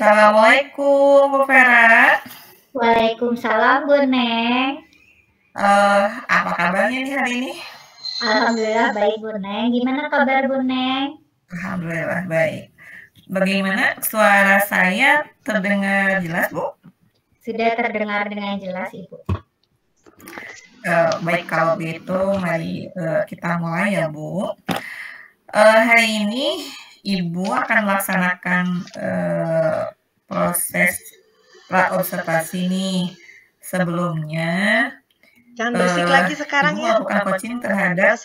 Assalamualaikum, Bu Vera. Waalaikumsalam, Bu Neng. Apa kabarnya nih hari ini? Alhamdulillah baik, Bu Neng. Gimana kabar Bu Neng? Alhamdulillah baik. Bagaimana suara saya terdengar jelas, Bu? Sudah terdengar dengan jelas, Ibu. Baik, kalau begitu mari kita mulai ya, Bu. Hari ini Ibu akan melaksanakan proses praobservasi nih. Sebelumnya Jangan berisik lagi sekarang Ibu ya. melakukan coaching terhadap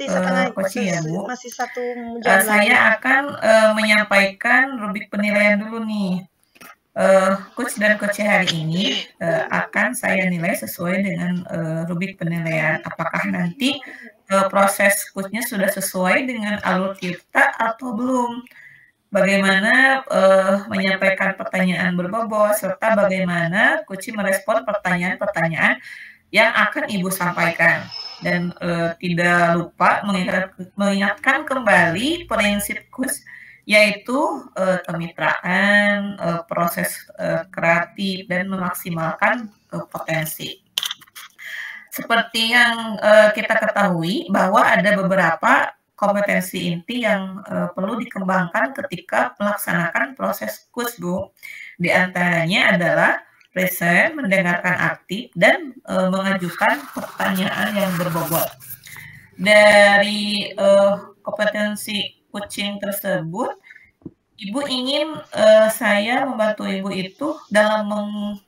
coaching ya, Bu. Masih 1 jam lagi. Saya akan menyampaikan rubrik penilaian dulu nih. Coach dan coach hari ini akan saya nilai sesuai dengan rubrik penilaian. Apakah nanti proses coachnya sudah sesuai dengan alur kita atau belum? Bagaimana menyampaikan pertanyaan berbobot serta bagaimana coach merespon pertanyaan-pertanyaan yang akan Ibu sampaikan. Dan tidak lupa mengingatkan kembali prinsip coach, yaitu kemitraan, proses kreatif, dan memaksimalkan potensi. Seperti yang kita ketahui bahwa ada beberapa kompetensi inti yang perlu dikembangkan ketika melaksanakan proses coach, Bu. Di antaranya adalah present, mendengarkan aktif, dan mengajukan pertanyaan yang berbobot. Dari kompetensi coaching tersebut, Ibu ingin saya membantu Ibu itu dalam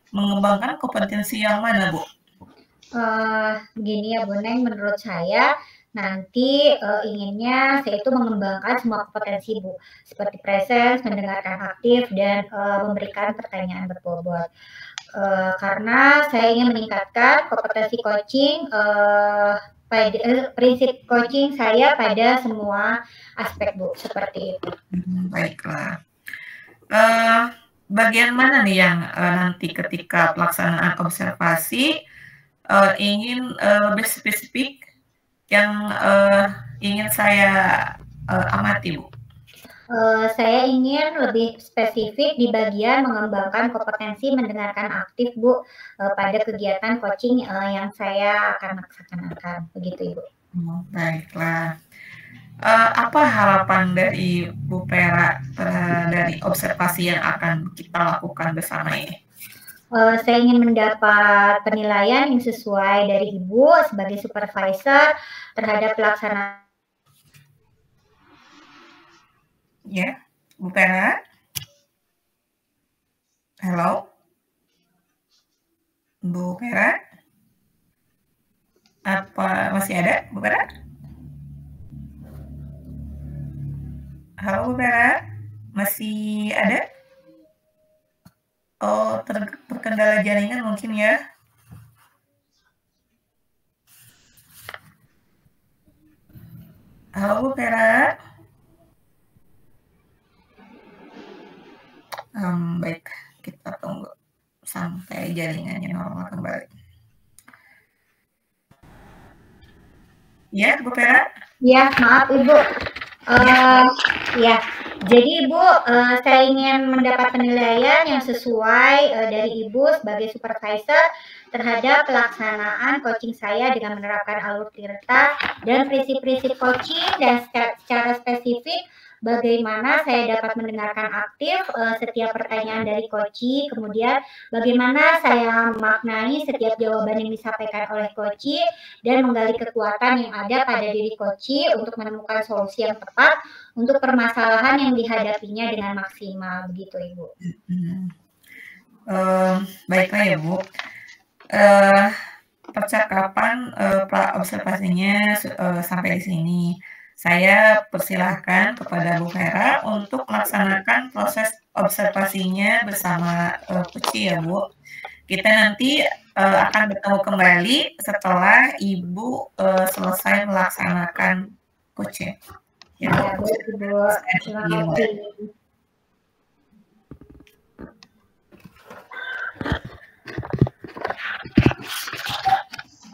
mengembangkan kompetensi yang mana, Bu? Begini ya Bu Neng, menurut saya nanti inginnya saya itu mengembangkan semua kompetensi Bu, seperti presence, mendengarkan aktif, dan memberikan pertanyaan berbobot. Karena saya ingin meningkatkan kompetensi coaching, prinsip coaching saya pada semua aspek Bu, seperti itu. Baiklah. Bagian mana nih yang nanti ketika pelaksanaan observasi ingin lebih spesifik yang ingin saya amati, Bu? Saya ingin lebih spesifik di bagian mengembangkan kompetensi mendengarkan aktif, Bu, pada kegiatan coaching yang saya akan laksanakan, begitu Ibu. Baiklah. Apa harapan dari Bu Vera dari observasi yang akan kita lakukan bersama ini? Saya ingin mendapat penilaian yang sesuai dari Ibu sebagai supervisor terhadap pelaksanaan. Ya, Bu Vera? Halo? Bu Vera? Apa masih ada, Bu Vera? Halo, Bu Vera? Masih ada? Oh, terkendala jaringan mungkin ya. Halo, Bu Vera? Baik, kita tunggu sampai jaringannya normal kembali. Ya, Bu Vera? Ya, maaf Ibu. Ya, jadi Ibu, saya ingin mendapat penilaian yang sesuai dari Ibu sebagai supervisor terhadap pelaksanaan coaching saya dengan menerapkan alur tirta dan prinsip-prinsip coaching, dan secara spesifik bagaimana saya dapat mendengarkan aktif setiap pertanyaan dari coaching, kemudian bagaimana saya memaknai setiap jawaban yang disampaikan oleh coaching dan menggali kekuatan yang ada pada diri coaching untuk menemukan solusi yang tepat untuk permasalahan yang dihadapinya dengan maksimal, begitu Ibu. Baiklah ya Bu. Percakapan observasinya sampai di sini. Saya persilahkan kepada Bu Vera untuk melaksanakan proses observasinya bersama Puci ya Bu. Kita nanti akan bertemu kembali setelah Ibu selesai melaksanakan coaching. Ya, baik Ibu. Terima kasih.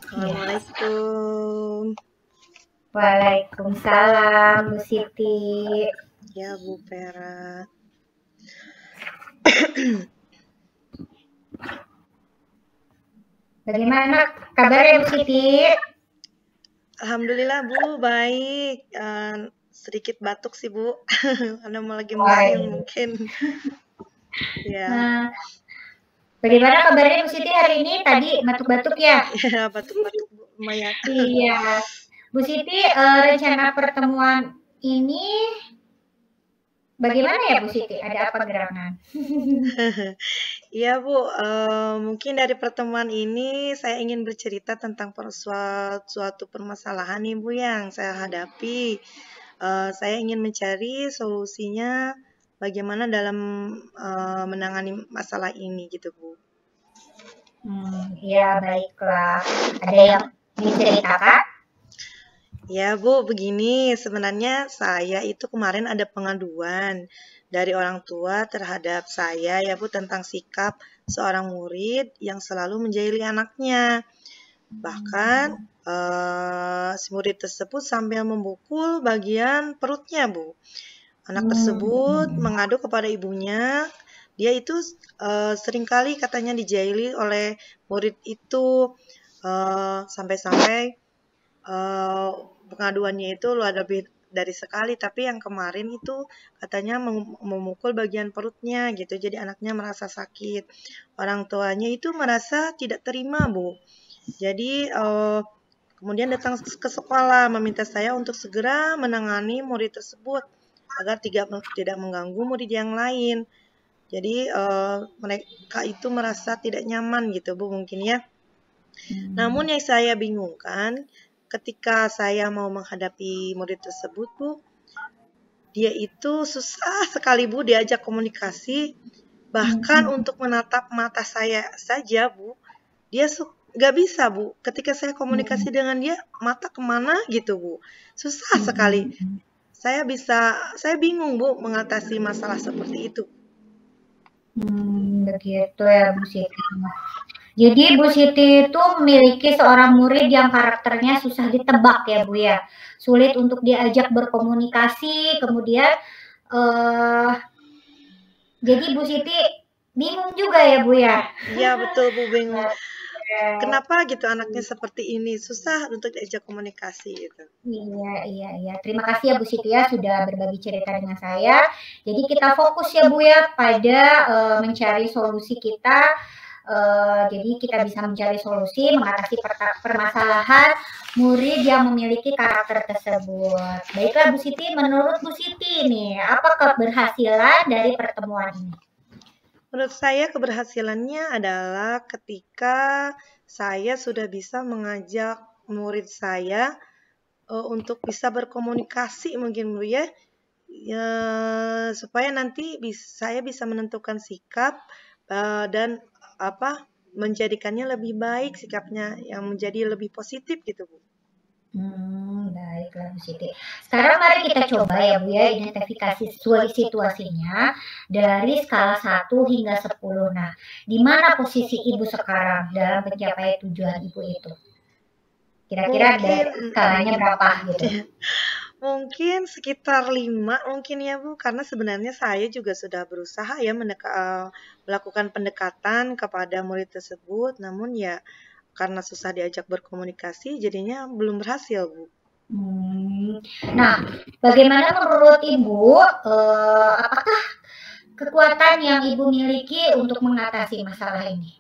Assalamualaikum. Waalaikumsalam, Bu Siti. Ya, Bu Vera. Bagaimana kabarnya Bu Siti? Alhamdulillah Bu, baik. Sedikit batuk sih Bu, karena mau lagi musim mungkin. Ya. Bagaimana kabarnya Bu Siti hari ini? Tadi batuk-batuk ya? Iya, batuk-batuk Bu, lumayan. Iya. Bu Siti, rencana pertemuan ini bagaimana ya Bu Siti? Ada apa gerangan? Iya Bu, mungkin dari pertemuan ini saya ingin bercerita tentang suatu permasalahan nih Bu yang saya hadapi. Saya ingin mencari solusinya bagaimana dalam menangani masalah ini gitu Bu. Ya baiklah. Ada yang diceritakan? Ya Bu, begini sebenarnya saya itu kemarin ada pengaduan dari orang tua terhadap saya ya Bu tentang sikap seorang murid yang selalu menjahili anaknya. Bahkan si murid tersebut sambil memukul bagian perutnya Bu. Anak tersebut mengadu kepada ibunya, dia itu seringkali katanya dijahili oleh murid itu, sampai-sampai pengaduannya itu luar lebih dari sekali, tapi yang kemarin itu katanya memukul bagian perutnya gitu, jadi anaknya merasa sakit. Orang tuanya itu merasa tidak terima Bu. Jadi kemudian datang ke sekolah meminta saya untuk segera menangani murid tersebut agar tidak mengganggu murid yang lain. Jadi mereka itu merasa tidak nyaman gitu Bu mungkin ya. Namun yang saya bingungkan ketika saya mau menghadapi murid tersebut Bu, dia itu susah sekali Bu diajak komunikasi. Bahkan untuk menatap mata saya saja Bu, dia nggak bisa Bu. Ketika saya komunikasi dengan dia, mata kemana gitu Bu. Susah sekali. Saya bingung Bu mengatasi masalah seperti itu. Begitu ya Bu Siti. Jadi Bu Siti itu memiliki seorang murid yang karakternya susah ditebak ya Bu ya. Sulit untuk diajak berkomunikasi, kemudian jadi Bu Siti bingung juga ya Bu ya. Iya betul Bu, bingung. Kenapa gitu anaknya seperti ini, susah untuk diajak komunikasi gitu. Iya. Terima kasih ya Bu Siti ya sudah berbagi cerita dengan saya. Jadi kita fokus ya Bu ya pada mencari solusi kita. Jadi kita bisa mencari solusi mengatasi permasalahan murid yang memiliki karakter tersebut. Baiklah Bu Siti, menurut Bu Siti nih, apa keberhasilan dari pertemuan ini? Menurut saya keberhasilannya adalah ketika saya sudah bisa mengajak murid saya untuk bisa berkomunikasi mungkin Bu ya, supaya nanti saya bisa menentukan sikap dan menjadikannya lebih baik sikapnya yang menjadi lebih positif gitu Bu. Baiklah Bu Siti. Sekarang mari kita coba ya Bu ya identifikasi situasinya dari skala 1 hingga 10. Nah, di mana posisi Ibu sekarang dalam mencapai tujuan Ibu itu? Kira-kira dari skalanya berapa gitu? Mungkin sekitar 5 mungkin ya Bu, karena sebenarnya saya juga sudah berusaha ya melakukan pendekatan kepada murid tersebut, namun ya karena susah diajak berkomunikasi jadinya belum berhasil Bu. Nah, bagaimana menurut Ibu, apakah kekuatan yang Ibu miliki untuk mengatasi masalah ini?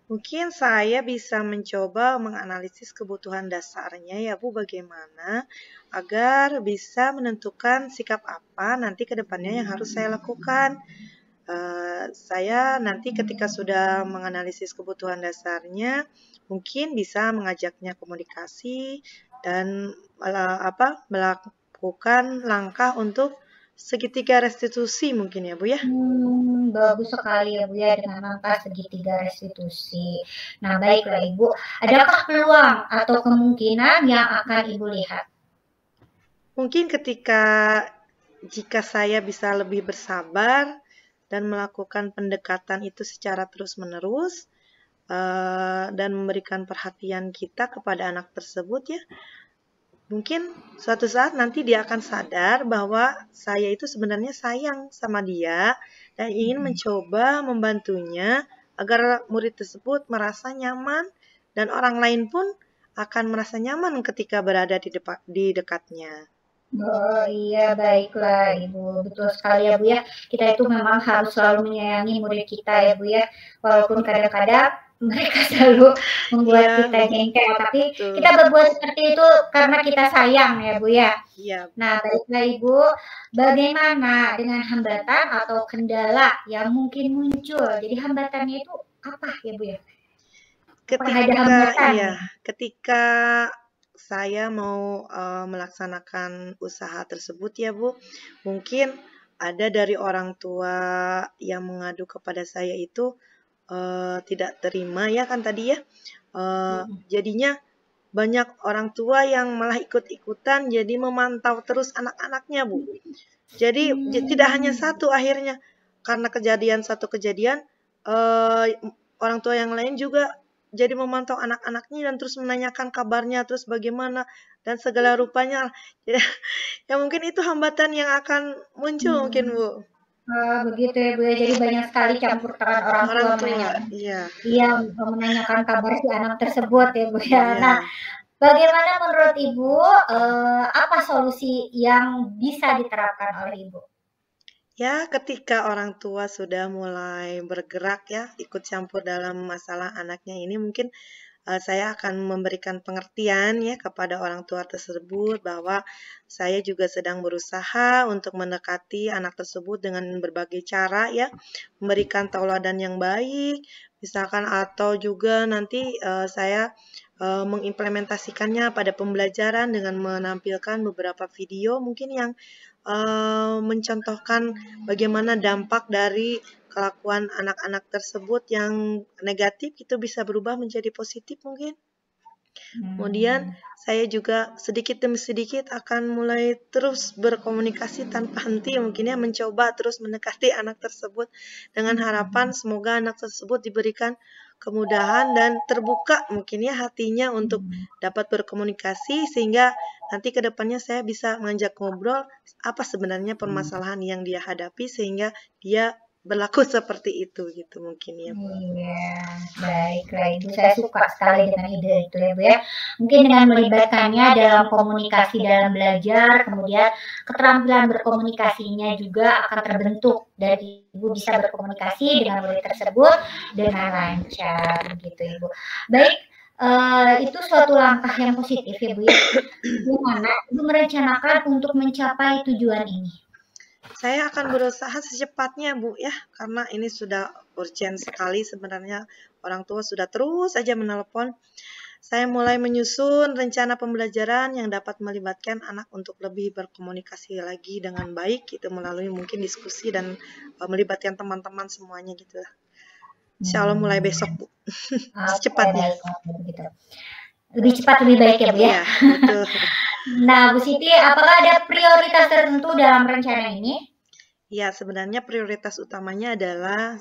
Mungkin saya bisa mencoba menganalisis kebutuhan dasarnya ya Bu, bagaimana agar bisa menentukan sikap apa nanti ke depannya yang harus saya lakukan. Saya nanti ketika sudah menganalisis kebutuhan dasarnya, mungkin bisa mengajaknya komunikasi dan melakukan langkah untuk segitiga restitusi mungkin ya Bu ya. Bagus sekali ya Bu ya dengan langkah segitiga restitusi. Nah baiklah Ibu, adakah peluang atau kemungkinan yang akan Ibu lihat? Mungkin jika saya bisa lebih bersabar dan melakukan pendekatan itu secara terus-menerus dan memberikan perhatian kita kepada anak tersebut ya, mungkin suatu saat nanti dia akan sadar bahwa saya itu sebenarnya sayang sama dia dan ingin mencoba membantunya agar murid tersebut merasa nyaman dan orang lain pun akan merasa nyaman ketika berada di dekatnya. Oh iya, baiklah Ibu. Betul sekali ya Bu ya. Kita itu memang harus selalu menyayangi murid kita ya Bu ya. Walaupun kadang-kadang mereka selalu membuat Iya, kita jengkel, tapi betul. kita berbuat seperti itu karena kita sayang ya Bu ya. Iya. Nah, baiklah Ibu, bagaimana dengan hambatan atau kendala yang mungkin muncul? Jadi hambatannya itu apa ya Bu ya? Apakah ada hambatan? Ketika saya mau melaksanakan usaha tersebut ya Bu, mungkin ada dari orang tua yang mengadu kepada saya itu tidak terima ya kan tadi ya. Jadinya banyak orang tua yang malah ikut-ikutan jadi memantau terus anak-anaknya Bu. Jadi tidak hanya satu akhirnya, karena satu kejadian orang tua yang lain juga jadi memantau anak-anaknya dan terus menanyakan kabarnya, terus bagaimana dan segala rupanya. Ya mungkin itu hambatan yang akan muncul mungkin Bu. Begitu ya Bu ya. Jadi banyak sekali campur tangan orang tua menanyakan kabar si anak tersebut ya Bu ya. Nah, bagaimana menurut Ibu apa solusi yang bisa diterapkan oleh Ibu? Ya, ketika orang tua sudah mulai bergerak ya, ikut campur dalam masalah anaknya ini, mungkin saya akan memberikan pengertian ya kepada orang tua tersebut bahwa saya juga sedang berusaha untuk mendekati anak tersebut dengan berbagai cara ya, memberikan tauladan yang baik, misalkan atau juga nanti saya mengimplementasikannya pada pembelajaran dengan menampilkan beberapa video mungkin yang mencontohkan bagaimana dampak dari kelakuan anak-anak tersebut yang negatif itu bisa berubah menjadi positif mungkin. Kemudian saya juga sedikit demi sedikit akan mulai terus berkomunikasi tanpa henti mungkin ya, mencoba terus mendekati anak tersebut dengan harapan semoga anak tersebut diberikan kemudahan dan terbuka mungkin ya hatinya untuk dapat berkomunikasi sehingga nanti ke depannya saya bisa mengajak ngobrol apa sebenarnya permasalahan yang dia hadapi sehingga dia berlaku seperti itu gitu mungkin ya. Iya, baiklah Ibu. Saya suka sekali dengan ide itu ya Bu ya. Mungkin dengan melibatkannya dalam komunikasi dalam belajar, kemudian keterampilan berkomunikasinya juga akan terbentuk dan Ibu bisa berkomunikasi dengan murid tersebut dengan lancar begitu Ibu. Baik, itu suatu langkah yang positif ya Bu ya. Bagaimana Ibu merencanakan untuk mencapai tujuan ini? Saya akan berusaha secepatnya Bu ya, karena ini sudah urgent sekali sebenarnya. Orang tua sudah terus saja menelpon. Saya mulai menyusun rencana pembelajaran yang dapat melibatkan anak untuk lebih berkomunikasi lagi dengan baik gitu melalui mungkin diskusi dan melibatkan teman-teman semuanya gitu lah. Insya Allah mulai besok Bu. Secepatnya. Lebih cepat lebih baik ya Bu ya. Iya, betul. Nah Bu Siti, apakah ada prioritas tertentu dalam rencana ini? Ya, sebenarnya prioritas utamanya adalah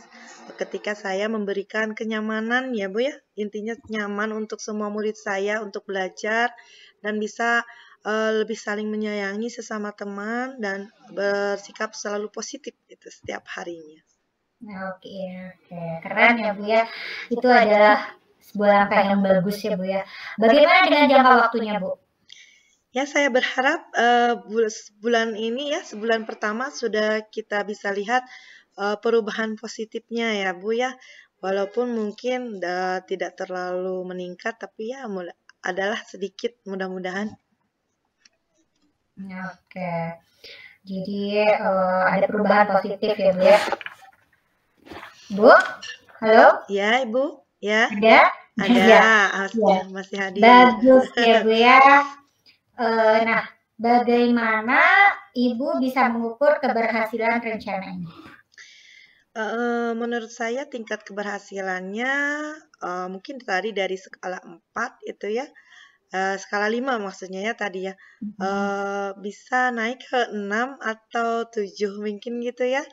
ketika saya memberikan kenyamanan ya Bu ya. Intinya nyaman untuk semua murid saya untuk belajar dan bisa lebih saling menyayangi sesama teman dan bersikap selalu positif itu setiap harinya. Oke, keren ya Bu ya. Itu adalah sebuah langkah yang bagus ya Bu ya. Bagaimana dengan jangka waktunya Bu? Ya, saya berharap bulan ini ya, sebulan pertama sudah kita bisa lihat perubahan positifnya ya Bu ya. Walaupun mungkin tidak terlalu meningkat, tapi ya adalah sedikit mudah-mudahan. Oke, jadi ada perubahan positif ya Bu ya. Bu, halo? Ya Ibu, ya. Ada? Ya. Masih hadir. Bagus ya Bu ya. Nah, bagaimana Ibu bisa mengukur keberhasilan rencana ini? Menurut saya tingkat keberhasilannya mungkin tadi dari skala 4 itu ya, skala 5 maksudnya ya tadi ya, bisa naik ke 6 atau 7 mungkin gitu ya.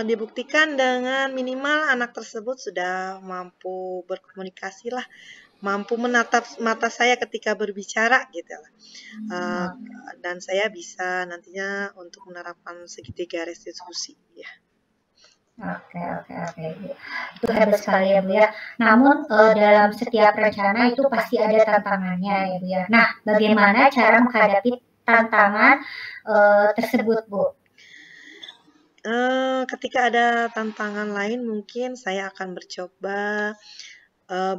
Dibuktikan dengan minimal anak tersebut sudah mampu berkomunikasi lah mampu menatap mata saya ketika berbicara gitu lah. Dan saya bisa nantinya untuk menerapkan segitiga restitusi ya. Oke, Bu. Itu hebat sekali ya, Bu ya. Namun dalam setiap rencana itu pasti ada tantangannya ya, Bu ya. Nah, bagaimana cara menghadapi tantangan tersebut, Bu? Ketika ada tantangan lain mungkin saya akan mencoba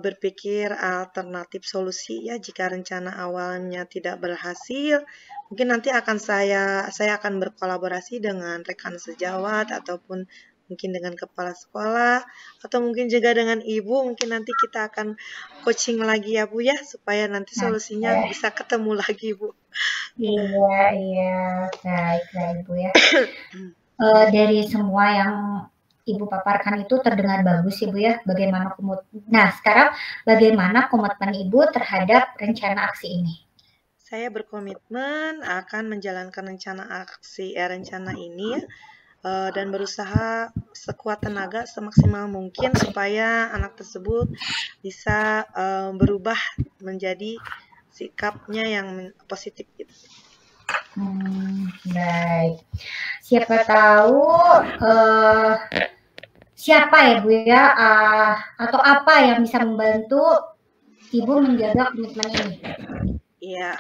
berpikir alternatif solusi ya. Jika rencana awalnya tidak berhasil, mungkin nanti saya akan berkolaborasi dengan rekan sejawat ataupun mungkin dengan kepala sekolah atau mungkin juga dengan ibu. Mungkin nanti kita akan coaching lagi ya Bu ya, supaya nanti solusinya bisa ketemu lagi Bu. Iya, baik Bu ya. Dari semua yang Ibu paparkan itu terdengar bagus Ibu ya. Sekarang bagaimana komitmen Ibu terhadap rencana aksi ini? Saya berkomitmen akan menjalankan rencana ini ya, dan berusaha sekuat tenaga semaksimal mungkin supaya anak tersebut bisa berubah menjadi sikapnya yang positif gitu. Baik. Siapa tahu siapa ya Bu ya, atau apa yang bisa membantu Ibu menjaga komitmen ini? Iya,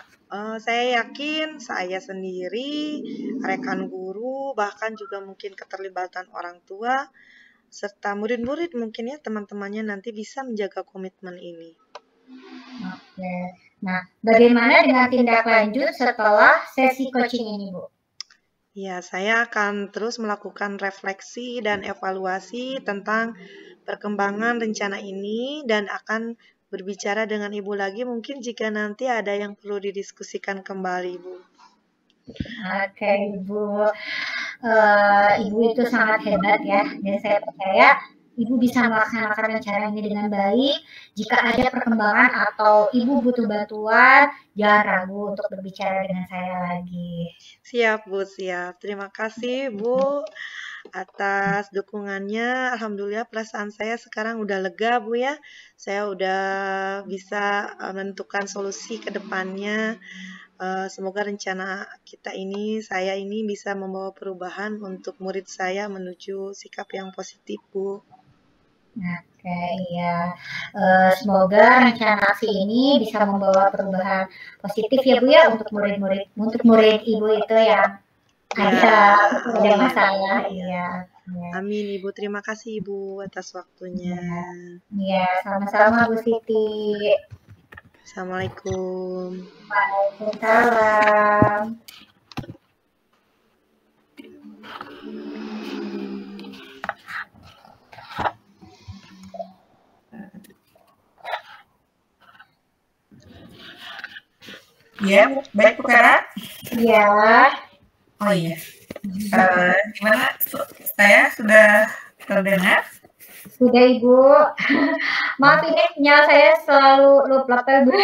saya yakin saya sendiri, rekan guru, bahkan juga mungkin keterlibatan orang tua, serta murid-murid mungkin ya teman-temannya nanti bisa menjaga komitmen ini. Oke. Nah, bagaimana dengan tindak lanjut setelah sesi coaching ini, Bu? Ya, saya akan terus melakukan refleksi dan evaluasi tentang perkembangan rencana ini dan akan berbicara dengan Ibu lagi mungkin jika nanti ada yang perlu didiskusikan kembali, Bu. Oke, Ibu. Ibu itu sangat hebat ya, dan saya percaya Ibu bisa melaksanakan rencana ini dengan baik. Jika ada perkembangan atau Ibu butuh bantuan, jangan ragu untuk berbicara dengan saya lagi. Siap, Bu, siap. Terima kasih, Bu, atas dukungannya. Alhamdulillah perasaan saya sekarang udah lega, Bu ya. Saya udah bisa menentukan solusi ke depannya. Semoga rencana saya ini bisa membawa perubahan untuk murid saya menuju sikap yang positif, Bu. Oke, iya. Semoga rencana aksi ini bisa membawa perubahan positif ya Bu ya untuk murid Ibu itu yang ada masalah. Iya. Amin Ibu, terima kasih Ibu atas waktunya. Iya, sama-sama Bu Siti. Assalamualaikum. Waalaikumsalam. Ya, baik Bu Vera. Iya. Oh iya. Gimana? Saya sudah terdengar? Sudah Ibu. Maaf ini sinyal saya selalu lupa Bu.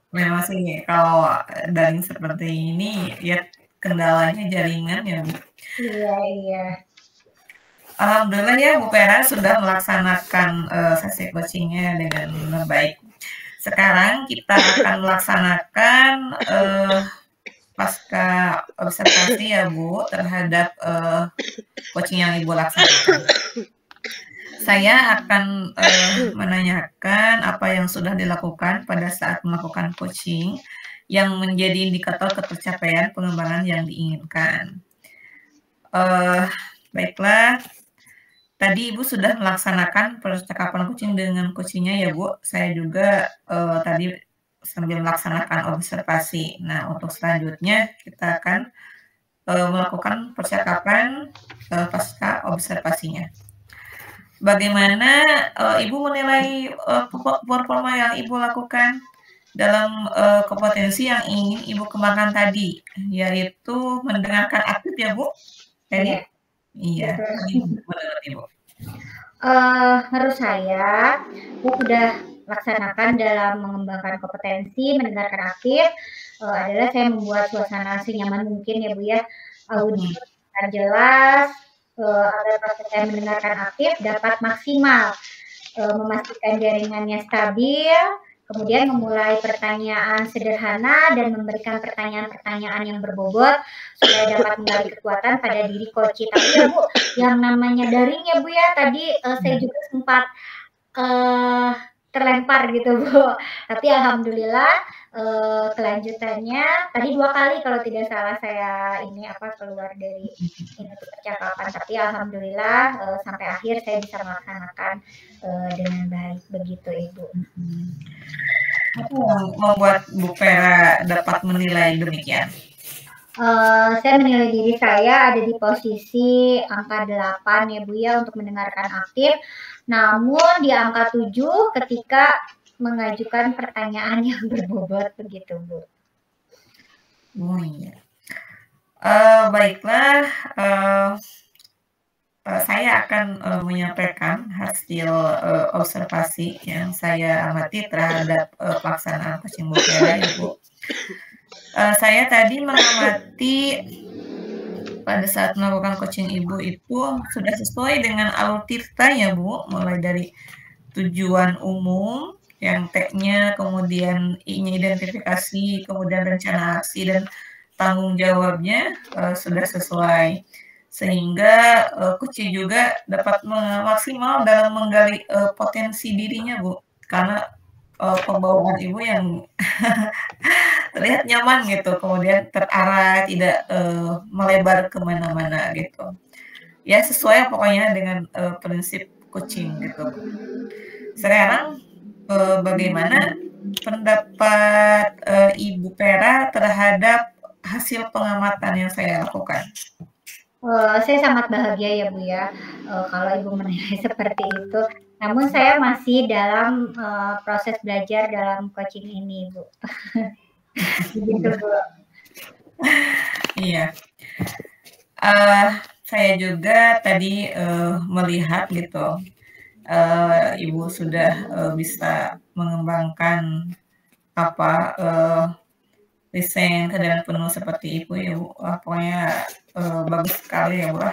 Memang sih kalau daring seperti ini ya kendalanya jaringan ya Bu. Iya. Alhamdulillah ya Bu Vera sudah melaksanakan sesi coachingnya dengan baik. Sekarang kita akan melaksanakan pasca observasi ya Bu terhadap coaching yang Ibu laksanakan. Saya akan menanyakan apa yang sudah dilakukan pada saat melakukan coaching yang menjadi indikator ketercapaian pengembangan yang diinginkan. Baiklah, tadi Ibu sudah melaksanakan percakapan coaching dengan coachingnya ya Bu. Saya juga tadi sambil melaksanakan observasi. Nah, untuk selanjutnya kita akan melakukan percakapan pasca observasinya. Bagaimana Ibu menilai performa yang Ibu lakukan dalam kompetensi yang ingin Ibu kembangkan tadi, yaitu mendengarkan aktif ya Bu? Tadi? Iya. Menurut Ibu? Menurut saya, Bu sudah laksanakan dalam mengembangkan kompetensi mendengarkan aktif adalah saya membuat suasana senyaman mungkin ya Bu ya, audio jelas agar proses saya mendengarkan aktif dapat maksimal memastikan jaringannya stabil, kemudian memulai pertanyaan sederhana dan memberikan pertanyaan-pertanyaan yang berbobot supaya dapat menggali kekuatan pada diri Koci. Tapi ya Bu, yang namanya daring ya Bu ya, tadi saya juga sempat terlempar gitu Bu. Tapi alhamdulillah kelanjutannya tadi 2 kali kalau tidak salah saya keluar dari ini percakapan. Tapi alhamdulillah sampai akhir saya bisa melaksanakan dengan baik begitu Ibu. Apa yang membuat Bu Vera dapat menilai demikian? Saya menilai diri saya ada di posisi angka 8 ya Bu ya untuk mendengarkan aktif. Namun di angka 7 ketika mengajukan pertanyaan yang berbobot begitu Bu. Oh iya. Baiklah, saya akan menyampaikan hasil observasi yang saya amati terhadap pelaksanaan coaching Bu Vera ya Bu. Saya tadi mengamati pada saat melakukan coaching Ibu itu sudah sesuai dengan alur tirta ya Bu, mulai dari tujuan umum yang T-nya, kemudian I-nya identifikasi, kemudian rencana aksi dan tanggung jawabnya sudah sesuai. Sehingga coaching juga dapat maksimal dalam menggali potensi dirinya Bu, karena pembawaan Ibu yang terlihat nyaman gitu, kemudian terarah, tidak melebar kemana-mana gitu. Ya sesuai pokoknya dengan prinsip coaching gitu. Sekarang bagaimana pendapat Ibu Vera terhadap hasil pengamatan yang saya lakukan? Saya sangat bahagia ya Bu ya kalau Ibu menilai seperti itu. Namun saya masih dalam proses belajar dalam coaching ini Bu. Begitu Bu. Iya. Saya juga tadi melihat gitu, Ibu sudah bisa mengembangkan desain kendaraan penuh seperti itu ya Bu. Pokoknya bagus sekali ya Bu.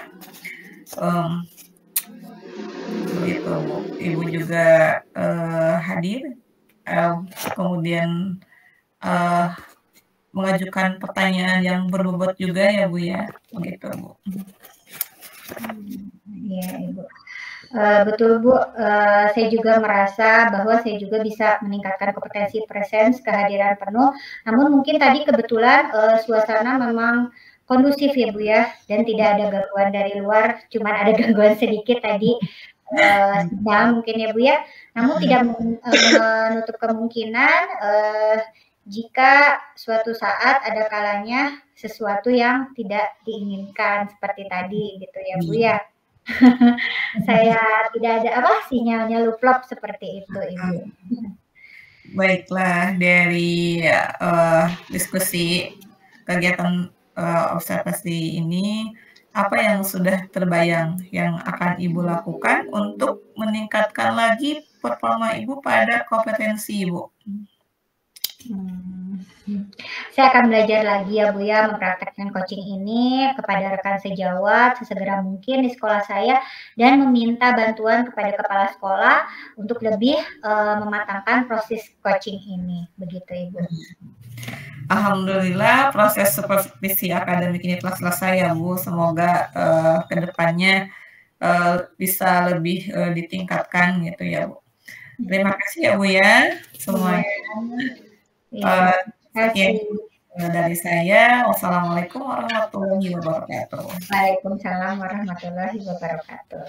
Begitu Bu. Ibu juga hadir, kemudian mengajukan pertanyaan yang berbobot juga ya Bu ya, begitu Bu. Iya Ibu. Betul Bu, saya juga merasa bahwa saya juga bisa meningkatkan kompetensi presence kehadiran penuh. Namun mungkin tadi kebetulan suasana memang kondusif ya Bu ya, dan tidak ada gangguan dari luar, cuman ada gangguan sedikit tadi sedang mungkin ya Bu ya. Namun tidak menutup kemungkinan jika suatu saat ada kalanya sesuatu yang tidak diinginkan seperti tadi gitu ya Bu ya. Saya tidak ada sinyalnya luplop seperti itu Ibu. Baiklah, dari diskusi kegiatan observasi ini, apa yang sudah terbayang yang akan Ibu lakukan untuk meningkatkan lagi performa Ibu pada kompetensi Ibu? Saya akan belajar lagi ya Bu ya, mempraktekkan coaching ini kepada rekan sejawat sesegera mungkin di sekolah saya dan meminta bantuan kepada kepala sekolah untuk lebih mematangkan proses coaching ini. Begitu Ibu. Alhamdulillah proses supervisi akademik ini telah selesai ya Bu. Semoga kedepannya bisa lebih ditingkatkan gitu ya Bu. Terima kasih ya Bu ya semuanya. Sekian dari saya. Wassalamualaikum warahmatullahi wabarakatuh. Waalaikumsalam warahmatullahi wabarakatuh.